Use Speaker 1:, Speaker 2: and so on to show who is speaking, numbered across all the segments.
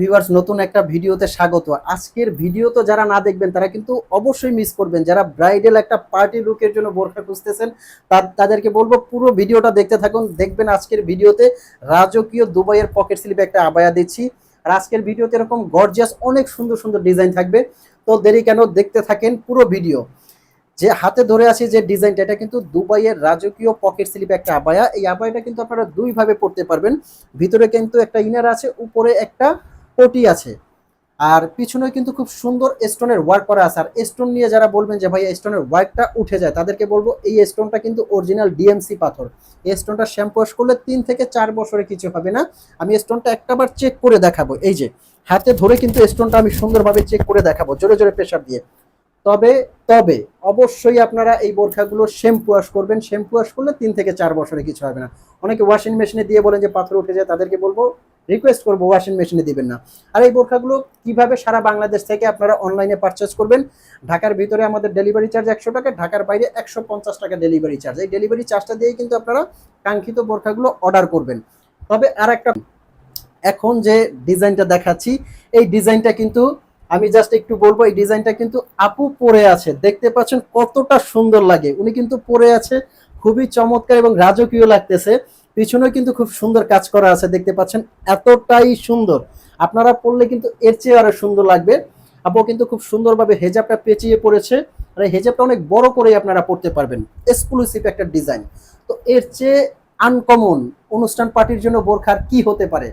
Speaker 1: Viewers, নতুন একটা ভিডিওতে স্বাগত। আজকের ভিডিও তো যারা না দেখবেন তারা কিন্তু অবশ্যই মিস করবেন। যারা ব্রাইডাল একটা পার্টি লুকের জন্য বোরকা খুঁজতেছেন তাদেরকে বলবো পুরো ভিডিওটা দেখতে থাকুন। দেখবেন আজকের ভিডিওতে রাজকীয় দুবাইয়ের পকেট স্লিপে একটা আবায়া দিচ্ছি। আর আজকের ভিডিওতে এরকম গর্জিয়াস অনেক সুন্দর সুন্দর ডিজাইন থাকবে। তো দেরি কেন, দেখতে থাকেন পুরো ভিডিও। যে হাতে ধরে আছি যে ডিজাইনটা, এটা কিন্তু দুবাইয়ের রাজকীয় পকেট স্লিপ একটা আবায়া। এই আবায়াটা কিন্তু আপনারা দুই ভাবে পড়তে পারবেন। ভিতরে কিন্তু একটা ইনার আছে, উপরে একটা পটি আছে, আর পিছনে কিন্তু খুব সুন্দর স্টোনের ওয়ার্ক করা আছে। আর স্টোন নিয়ে যারা বলবেন যে ভাই স্টোনের ওয়ার্কটা উঠে যায়, তাদেরকে বলবো এই স্টোনটা কিন্তু অরিজিনাল ডিএমসি পাথর। এই স্টোনটা শ্যাম্পু ওয়াশ করলে 3 থেকে 4 বছরে কিছু হবে না। আমি স্টোনটা একটাবার চেক করে দেখাবো। এই যে হাতে ধরে কিন্তু স্টোনটা আমি সুন্দরভাবে চেক করে দেখাবো, জোরে জোরে প্রেসার দিয়ে। তবে তবে অবশ্যই আপনারা এই বোরখাগুলো শ্যাম্পু ওয়াশ করবেন। শ্যাম্পু ওয়াশ করলে 3 থেকে 4 বছরে কিছু হবে না। অনেকে ওয়াশিং মেশিনে দিয়ে বলেন যে পাথর উঠে যায়, তাদেরকে বলবো রিকোয়েস্ট করবো ওয়াশিং মেশিনে দিবেন না। আর এই বোরখাগুলো কিভাবে সারা বাংলাদেশ থেকে আপনারা অনলাইনে পারচেস করবেন। ঢাকার ভিতরে আমাদের ডেলিভারি চার্জ 100 টাকা, ঢাকার বাইরে 150 টাকা ডেলিভারি চার্জ। এই ডেলিভারি চার্জটা দিয়েই কিন্তু আপনারা কাঙ্ক্ষিত বোরখাগুলো অর্ডার করবেন। তবে আর একটা, এখন যে ডিজাইনটা দেখাচ্ছি এই ডিজাইনটা কিন্তু আমি জাস্ট একটু বলবো, এই ডিজাইনটা কিন্তু আপু পরে আছে, দেখতে পাচ্ছেন কতটা সুন্দর লাগে। উনি কিন্তু পরে আছে, খুবই চমৎকার এবং রাজকীয় লাগতেছে। পিছনেও কিন্তু খুব সুন্দর কাজ করা আছে, দেখতে পাচ্ছেন এতটাই সুন্দর। আপনারা পরলে কিন্তু এর চেয়ে আরো সুন্দর লাগবে। আপু কিন্তু খুব সুন্দরভাবে হেজাবটা পেঁচিয়ে পড়েছে, আর এই হেজাবটা অনেক বড় করেই আপনারা পড়তে পারবেন। এক্সক্লুসিভ একটা ডিজাইন। তো এর চেয়ে আনকমন অনুষ্ঠান পার্টির জন্য বোরখার কি হতে পারে।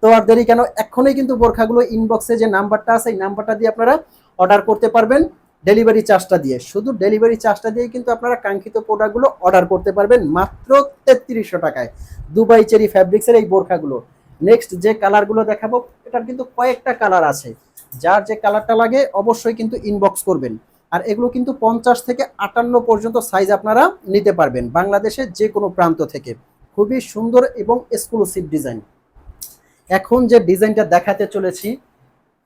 Speaker 1: তো আর দেরি কেন, এখনই কিন্তু বোরখাগুলো ইনবক্সে যে নাম্বারটা আছে এই নাম্বারটা দিয়ে আপনারা অর্ডার করতে পারবেন ডেলিভারি চার্জটা দিয়ে। শুধু ডেলিভারি চার্জটা দিয়ে কিন্তু আপনারা কাঙ্ক্ষিত প্রোডাক্টগুলো অর্ডার করতে পারবেন মাত্র 3300 টাকায়। দুবাই চেরি ফ্যাব্রিক্সের এই বোরখাগুলো। নেক্সট যে কালারগুলো দেখাবো, এটার কিন্তু কয়েকটা কালার আছে। যার যে কালারটা লাগে অবশ্যই কিন্তু ইনবক্স করবেন। আর এগুলো কিন্তু 50 থেকে 58 পর্যন্ত সাইজ আপনারা নিতে পারবেন বাংলাদেশের যে কোনো প্রান্ত থেকে। খুবই সুন্দর এবং এক্সক্লুসিভ ডিজাইন। এখন যে ডিজাইনটা দেখাতে চলেছি,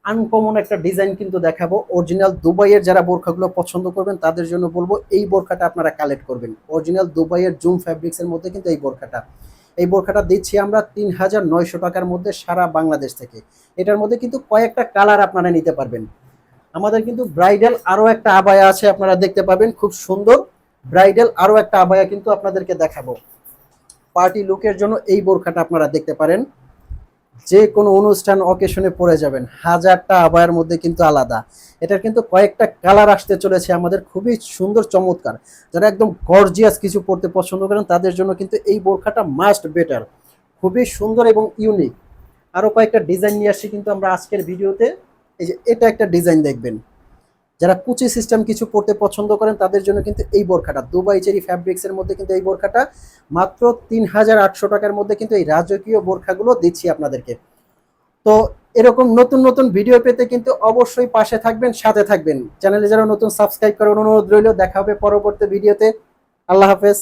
Speaker 1: আনকমন একটা ডিজাইন কিন্তু দেখাবো। অরিজিনাল দুবাইয়ের যারা বোরখাগুলো পছন্দ করবেন তাদের জন্য বলবো এই বোরখাটা আপনারা কালেক্ট করবেন। অরিজিনাল দুবাইয়ের জুম ফ্যাব্রিক্সের মধ্যে কিন্তু এই বোরখাটা দিচ্ছি আমরা 3900 টাকার মধ্যে সারা বাংলাদেশ থেকে। এটার মধ্যে কিন্তু কয়েকটা কালার আপনারা নিতে পারবেন। আমাদের কিন্তু ব্রাইডাল আরও একটা আবায়া আছে, আপনারা দেখতে পাবেন খুব সুন্দর। ব্রাইডাল আরও একটা আবায়া কিন্তু আপনাদেরকে দেখাবো। পার্টি লুকের জন্য এই বোরখাটা আপনারা দেখতে পারেন, যে কোনো অনুষ্ঠান অকেশনে পরে যাবেন। হাজারটা আবায়ের মধ্যে কিন্তু আলাদা। এটার কিন্তু কয়েকটা কালার আসতে চলেছে আমাদের, খুবই সুন্দর চমৎকার। যারা একদম গর্জিয়াস কিছু পড়তে পছন্দ করেন তাদের জন্য কিন্তু এই বোরখাটা মাস্ট বেটার। খুবই সুন্দর এবং ইউনিক। আরও কয়েকটা ডিজাইন নিয়ে আসছি কিন্তু আমরা আজকের ভিডিওতে। এই যে এটা একটা ডিজাইন দেখবেন, যারা কুচি সিস্টেম কিছু পড়তে পছন্দ করেন তাদের জন্য কিন্তু এই বোরখাটা দুবাই চেরি ফ্যাব্রিক্সের মধ্যে কিন্তু এই বোরখাটা মাত্র 3800 টাকার মধ্যে কিন্তু এই রাজকীয় বোরখাগুলো দিচ্ছি আপনাদেরকে। তো এরকম নতুন নতুন ভিডিও পেতে কিন্তু অবশ্যই পাশে থাকবেন, সাথে থাকবেন। চ্যানেলে যারা নতুন সাবস্ক্রাইব করার অনুরোধ রইল। দেখা হবে পরবর্তী ভিডিওতে। আল্লাহ হাফেজ।